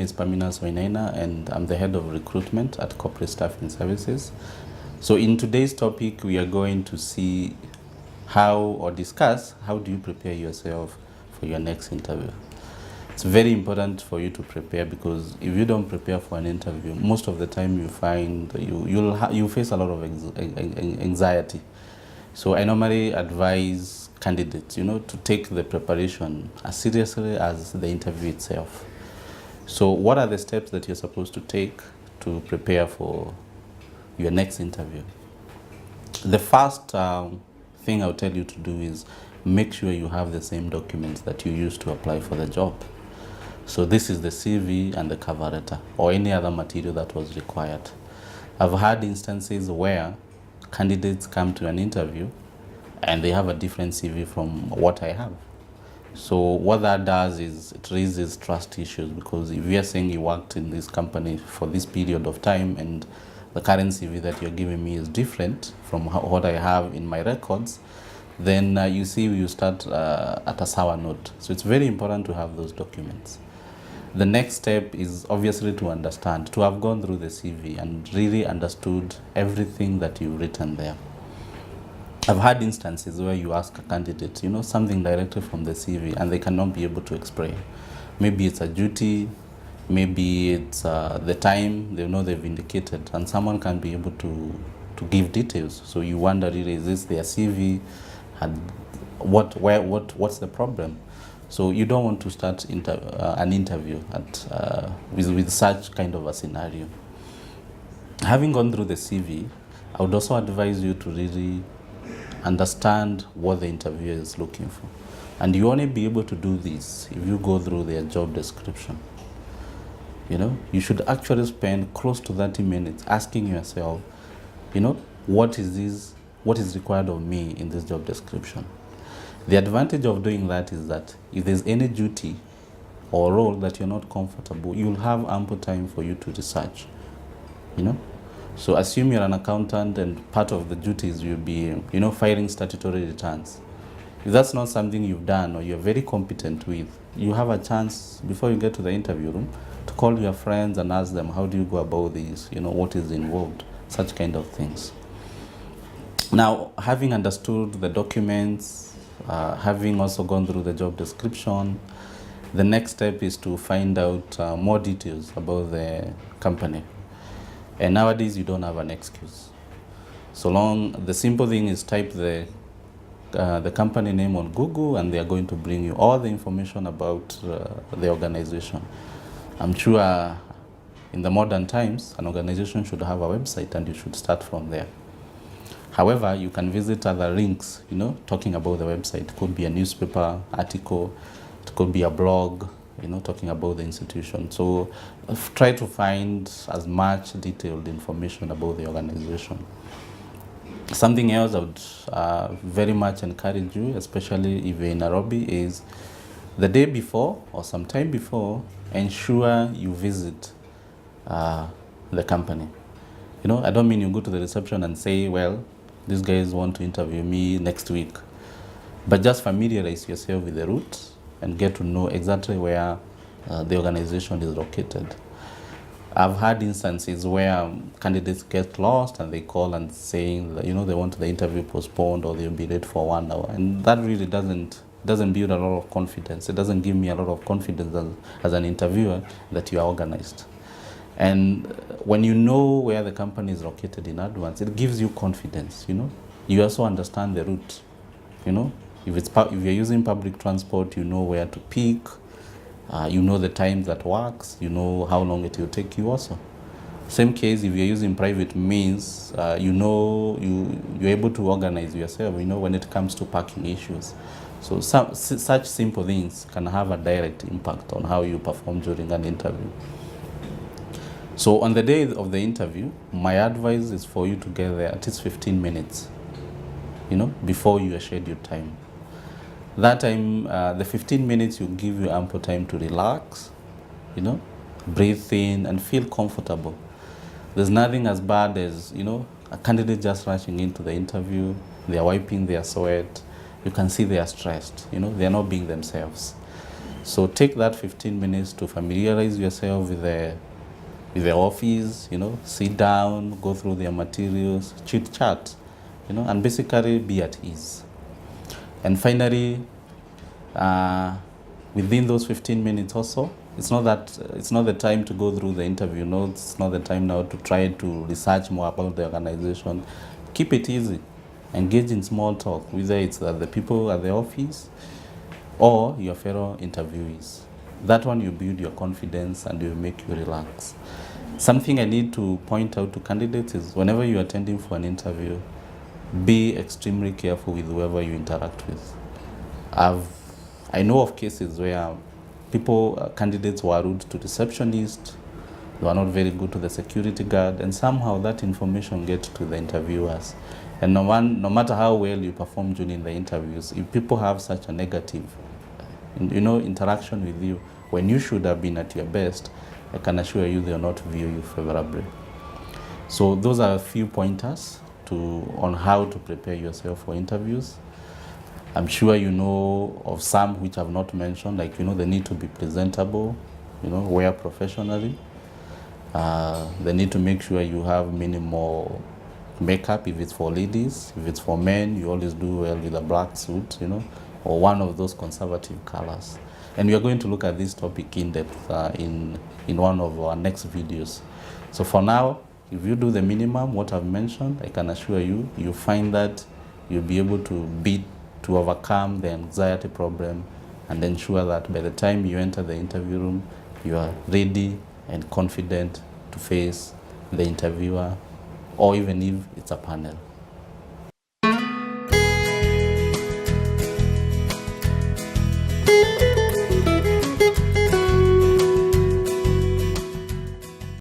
is Pamina Soinaina, and I'm the head of recruitment at Corporate Staffing Services. So in today's topic, we are going to see discuss how do you prepare yourself for your next interview. It's very important for you to prepare, because if you don't prepare for an interview, most of the time you find you'll face a lot of anxiety. So I normally advise candidates, to take the preparation as seriously as the interview itself. So what are the steps that you're supposed to take to prepare for your next interview? The first thing I'll tell you to do is make sure you have the same documents that you used to apply for the job. So this is the CV and the cover letter, or any other material that was required. I've had instances where candidates come to an interview and they have a different CV from what I have. So what that does is it raises trust issues, because if you are saying you worked in this company for this period of time and the current CV that you're giving me is different from what I have in my records, then you start at a sour note. So it's very important to have those documents. The next step is obviously to have gone through the CV and really understood everything that you've written there. I've had instances where you ask a candidate, something directly from the CV, and they cannot be able to explain. Maybe it's a duty, maybe it's the time they've indicated, and someone can be able to give details. So you wonder, really, is this their CV? And what's the problem? So you don't want to start an interview with such kind of a scenario. Having gone through the CV, I would also advise you to really understand what the interviewer is looking for. And you only be able to do this if you go through their job description. You should actually spend close to 30 minutes asking yourself, what is required of me in this job description. The advantage of doing that is that if there's any duty or role that you're not comfortable, you'll have ample time for you to research. So assume you're an accountant and part of the duties will be, filing statutory returns. If that's not something you've done or you're very competent with, you have a chance before you get to the interview room to call your friends and ask them, how do you go about this? What is involved? Such kind of things. Now, having understood the documents, having also gone through the job description, the next step is to find out more details about the company. And nowadays, you don't have an excuse. The simple thing is type the company name on Google, and they are going to bring you all the information about the organization. I'm sure in the modern times, an organization should have a website, and you should start from there. However, you can visit other links, talking about the website. It could be a newspaper article, it could be a blog, talking about the institution. So try to find as much detailed information about the organization. Something else I would very much encourage you, especially if you're in Nairobi, is the day before or sometime before, ensure you visit the company. I don't mean you go to the reception and say, well, these guys want to interview me next week. But just familiarize yourself with the route and get to know exactly where the organization is located. I've had instances where candidates get lost and they call and saying that, they want the interview postponed or they'll be late for 1 hour. And that really doesn't build a lot of confidence. It doesn't give me a lot of confidence as an interviewer that you are organized. And when you know where the company is located in advance, it gives you confidence, You also understand the route, If you're using public transport, you know where to pick, you know the times that works, you know how long it will take you also. Same case, if you're using private means, you're able to organize yourself, when it comes to parking issues. So such simple things can have a direct impact on how you perform during an interview. So on the day of the interview, my advice is for you to get there at least 15 minutes, before your scheduled time. That time, the 15 minutes will give you ample time to relax, breathe in and feel comfortable. There's nothing as bad as, a candidate just rushing into the interview, they're wiping their sweat, you can see they are stressed, they're not being themselves. So take that 15 minutes to familiarize yourself with the office, sit down, go through their materials, chit chat, and basically be at ease. And finally, within those 15 minutes also, it's not the time to go through the interview notes. It's not the time now to try to research more about the organization. Keep it easy. Engage in small talk, whether it's the people at the office or your fellow interviewees. That one, you build your confidence and will make you relax. Something I need to point out to candidates is whenever you're attending for an interview, be extremely careful with whoever you interact with. I know of cases where candidates were rude to receptionists, they were not very good to the security guard, and somehow that information gets to the interviewers. And no matter how well you perform during the interviews, if people have such a negative, interaction with you when you should have been at your best, I can assure you they will not view you favorably. So those are a few pointers on how to prepare yourself for interviews. I'm sure you know of some which I've not mentioned, like, they need to be presentable, wear professionally. They need to make sure you have minimal makeup if it's for ladies. If it's for men, you always do well with a black suit, or one of those conservative colors. And we are going to look at this topic in depth in one of our next videos. So for now, if you do the minimum, what I've mentioned, I can assure you, you find that you'll be able to overcome the anxiety problem and ensure that by the time you enter the interview room, you are ready and confident to face the interviewer, or even if it's a panel.